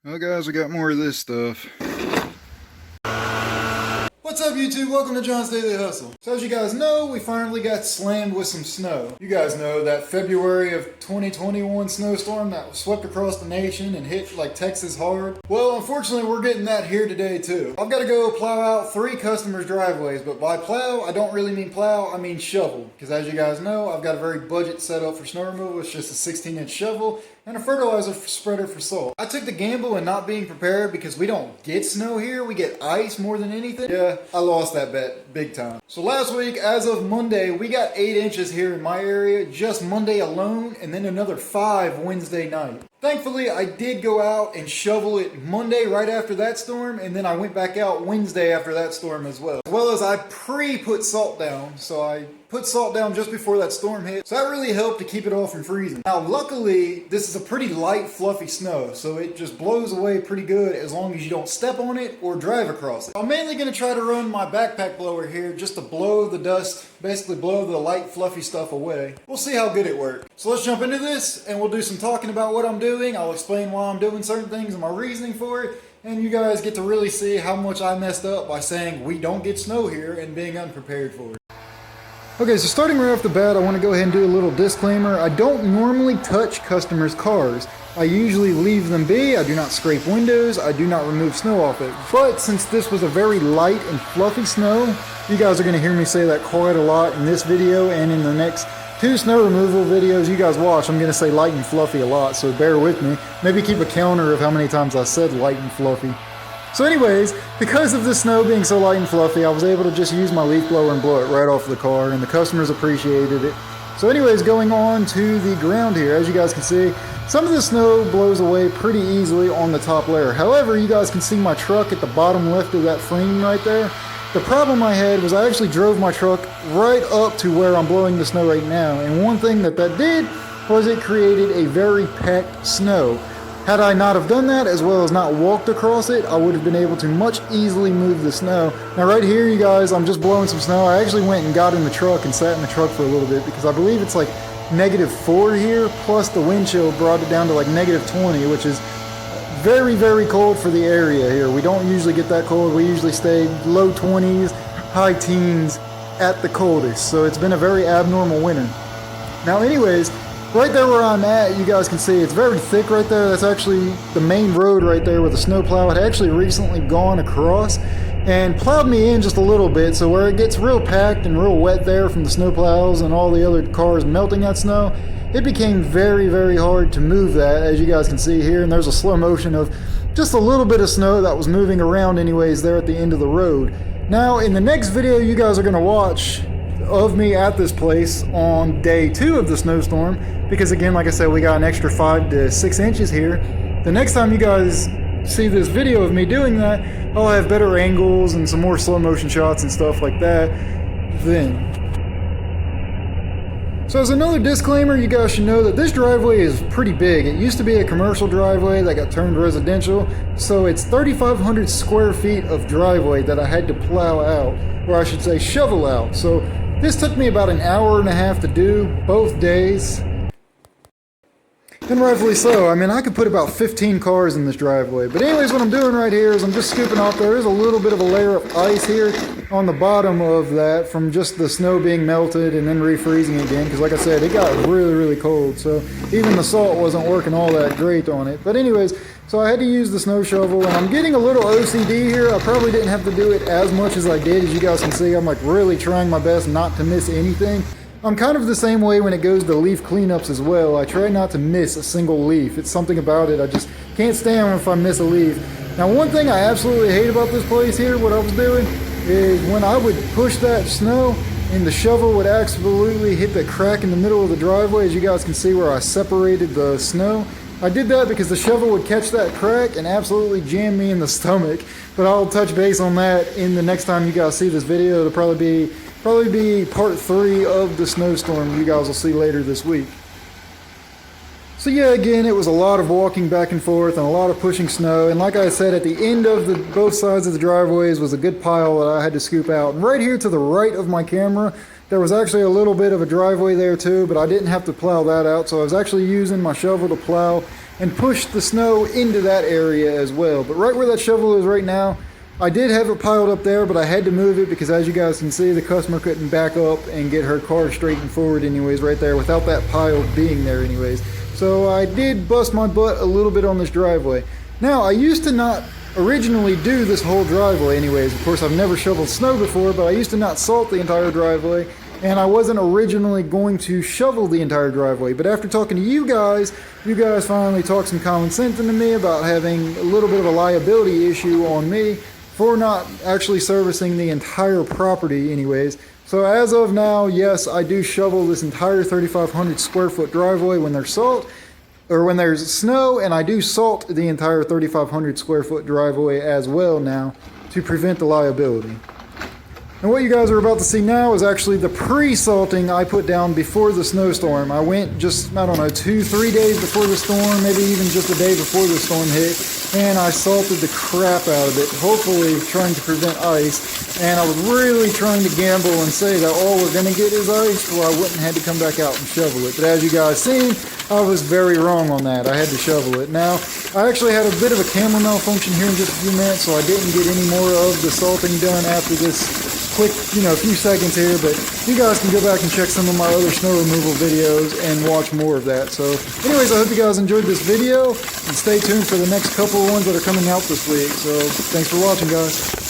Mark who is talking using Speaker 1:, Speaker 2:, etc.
Speaker 1: Well guys, we got more of this stuff.
Speaker 2: What's up YouTube? Welcome to John's Daily Hustle. So as you guys know, we finally got slammed with some snow. You guys know that February of 2021 snowstorm that swept across the nation and hit like Texas hard? Well, unfortunately we're getting that here today too. I've got to go plow out 3 customers' driveways, but by plow, I don't really mean plow, I mean shovel. Because as you guys know, I've got a very budget setup for snow removal. It's just a 16-inch shovel and a fertilizer spreader for salt. I took the gamble in not being prepared because we don't get snow here, we get ice more than anything. Yeah, I lost that bet big time. So last week, as of Monday, we got 8 inches here in my area, just Monday alone, and then another 5 Wednesday night. Thankfully, I did go out and shovel it Monday right after that storm, and then I went back out Wednesday after that storm as well. As well as I pre-put salt down, so I put salt down just before that storm hit, so that really helped to keep it all from freezing. Now luckily, this is a pretty light fluffy snow, so it just blows away pretty good as long as you don't step on it or drive across it. I'm mainly going to try to run my backpack blower here just to blow the dust, basically blow the light fluffy stuff away. We'll see how good it works. So let's jump into this and we'll do some talking about what I'm doing. I'll explain why I'm doing certain things and my reasoning for it, and you guys get to really see how much I messed up by saying we don't get snow here and being unprepared for it. Okay, so starting right off the bat, I want to go ahead and do a little disclaimer. I don't normally touch customers' cars. I usually leave them be, I do not scrape windows, I do not remove snow off it. But since this was a very light and fluffy snow, you guys are going to hear me say that quite a lot in this video and in the next 2 snow removal videos you guys watch. I'm going to say light and fluffy a lot, so bear with me. Maybe keep a counter of how many times I said light and fluffy. So anyways, because of the snow being so light and fluffy, I was able to just use my leaf blower and blow it right off the car, and the customers appreciated it. So anyways, going on to the ground here, as you guys can see, some of the snow blows away pretty easily on the top layer. However, you guys can see my truck at the bottom left of that frame right there. The problem I had was I actually drove my truck right up to where I'm blowing the snow right now, and one thing that did was it created a very packed snow. Had I not have done that, as well as not walked across it, I would have been able to much easily move the snow. Now right here, you guys, I'm just blowing some snow. I actually went and got in the truck and sat in the truck for a little bit because I believe it's like -4 here, plus the wind chill brought it down to like -20, which is very, very cold for the area here. We don't usually get that cold. We usually stay low 20s, high teens at the coldest. So it's been a very abnormal winter. Now anyways, right there where I'm at, you guys can see it's very thick right there. That's actually the main road right there with the snowplow. It actually recently gone across and plowed me in just a little bit, so where it gets real packed and real wet there from the snowplows and all the other cars melting that snow, it became very, very hard to move that, as you guys can see here. And there's a slow motion of just a little bit of snow that was moving around anyways there at the end of the road. Now in the next video you guys are going to watch of me at this place on day 2 of the snowstorm, because again, like I said, we got an extra 5 to 6 inches here. The next time you guys see this video of me doing that, I'll have better angles and some more slow motion shots and stuff like that then. So as another disclaimer, you guys should know that this driveway is pretty big. It used to be a commercial driveway that got turned residential, so it's 3,500 square feet of driveway that I had to plow out, or I should say shovel out. So this took me about an hour and a half to do, both days. And rightfully so. I mean, I could put about 15 cars in this driveway. But anyways, what I'm doing right here is I'm just scooping off. There is a little bit of a layer of ice here on the bottom of that from just the snow being melted and then refreezing again. Because like I said, it got really, really cold. So even the salt wasn't working all that great on it. But anyways, so I had to use the snow shovel. And I'm getting a little OCD here. I probably didn't have to do it as much as I did. As you guys can see, I'm like really trying my best not to miss anything. I'm kind of the same way when it goes to leaf cleanups as well. I try not to miss a single leaf. It's something about it. I just can't stand if I miss a leaf. Now one thing I absolutely hate about this place here, what I was doing, is when I would push that snow and the shovel would absolutely hit the crack in the middle of the driveway, as you guys can see where I separated the snow. I did that because the shovel would catch that crack and absolutely jam me in the stomach. But I'll touch base on that in the next time you guys see this video. It'll probably be part 3 of the snowstorm you guys will see later this week. So yeah, again, it was a lot of walking back and forth and a lot of pushing snow. And like I said, at the end of both sides of the driveways was a good pile that I had to scoop out. And right here to the right of my camera, there was actually a little bit of a driveway there too, but I didn't have to plow that out. So I was actually using my shovel to plow and push the snow into that area as well. But right where that shovel is right now, I did have it piled up there, but I had to move it because, as you guys can see, the customer couldn't back up and get her car straight and forward anyways right there without that pile being there anyways. So I did bust my butt a little bit on this driveway. Now, I used to not originally do this whole driveway anyways. Of course, I've never shoveled snow before, but I used to not salt the entire driveway, and I wasn't originally going to shovel the entire driveway. But after talking to you guys finally talked some common sense into me about having a little bit of a liability issue on me for not actually servicing the entire property anyways. So as of now, yes, I do shovel this entire 3,500 square foot driveway when there's snow, and I do salt the entire 3,500 square foot driveway as well now to prevent the liability. And what you guys are about to see now is actually the pre-salting I put down before the snowstorm. I went just, I don't know, 2-3 days before the storm, maybe even just a day before the storm hit, and I salted the crap out of it, hopefully trying to prevent ice. And I was really trying to gamble and say that all we're going to get is ice, so I wouldn't have to come back out and shovel it. But as you guys seen, I was very wrong on that. I had to shovel it. Now, I actually had a bit of a camera malfunction here in just a few minutes, so I didn't get any more of the salting done after this quick, few seconds here, but you guys can go back and check some of my other snow removal videos and watch more of that. So anyways, I hope you guys enjoyed this video, and stay tuned for the next couple of ones that are coming out this week. So thanks for watching, guys.